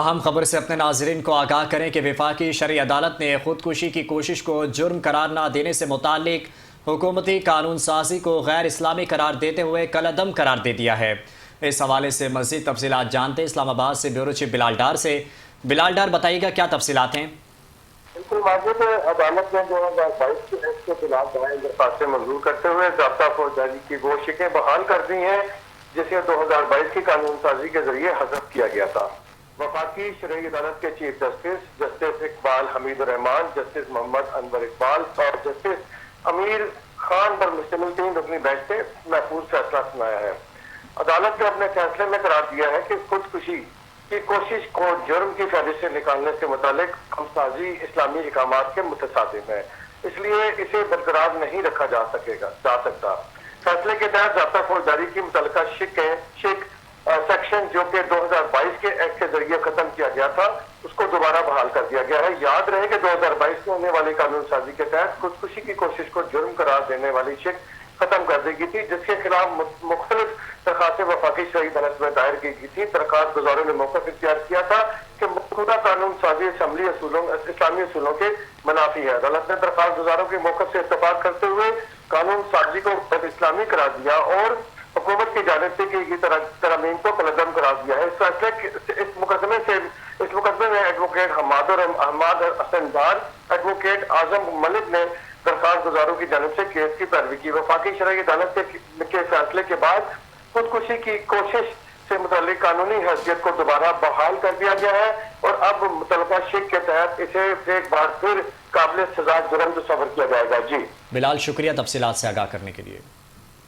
اہم خبر سے اپنے ناظرین کو آگاہ کریں کہ وفاقی شرعی عدالت نے خودکشی کی کوشش کو جرم قرار نہ دینے سے متعلق حکومتی قانون سازی کو غیر اسلامی قرار دیتے ہوئے کالعدم قرار دے دیا ہے۔ اس حوالے سے مزید تفصیلات جانتے ہیں اسلام آباد سے بیورو چیف بلال ڈار سے۔ بلال ڈار، بتائیے گا کیا تفصیلات ہیں؟ بالکل واضح ہے، عدالت نے 2022 کے ایکٹ کے خلاف دائر درخواستیں منظور کرتے ہوئے ضابطہ فوجداری کی وہ شقیں بحال کر دی ہیں جسے 2022 کی قانون سازی کے ذریعے حذف کیا گیا تھا۔ وفاقی شرعی عدالت کے چیف جسٹس اقبال حمید الرحمان، جسٹس محمد انور اقبال اور جسٹس امیر خان پر مشتمل 3 رکنی بینچ نے محفوظ فیصلہ سنایا ہے۔ عدالت نے اپنے فیصلے میں قرار دیا ہے کہ خودکشی کی کوشش کو جرم کی فہرست سے نکالنے سے متعلق ہم سازی اسلامی احکامات کے متصادم ہے، اس لیے اسے برقرار نہیں رکھا جا سکتا۔ فیصلے کے تحت ضابطہ فوجداری کی متعلقہ سیکشن جو کہ 2022 کے ایکٹ کے ذریعے ختم کیا گیا تھا اس کو دوبارہ بحال کر دیا گیا ہے۔ یاد رہے کہ 2022 میں ہونے والی قانون سازی کے تحت خودکشی کی کوشش کو جرم قرار دینے والی شق ختم کر دی گئی تھی، جس کے خلاف مختلف درخواستیں وفاقی شرعی عدالت میں دائر کی گئی تھی۔ درخواست گزاروں نے موقف اختیار کیا تھا کہ موجودہ قانون سازی اسلامی اصولوں کے منافی ہے۔ عدالت نے درخواست گزاروں کے موقف سے اتفاق کرتے ہوئے قانون سازی کو غیر اسلامی قرار دیا اور حکومت کی جانب سے کی گئی ترامیم کو کالعدم قرار دیا ہے۔ اس فیصلے اس مقدمے میں ایڈوکیٹ احمد حسن دار، ایڈوکیٹ اعظم ملک نے درخواست گزاروں کی جانب سے کیس کی پیروی کی۔ وفاقی شرعی عدالت کے فیصلے کے بعد خودکشی کی کوشش سے متعلق قانونی حیثیت کو دوبارہ بحال کر دیا گیا ہے اور اب متعلقہ شق کے تحت اسے ایک بار پھر قابل سزا جرم تصور کیا جائے گا۔ جی بلال، شکریہ تفصیلات سے آگاہ کرنے کے لیے۔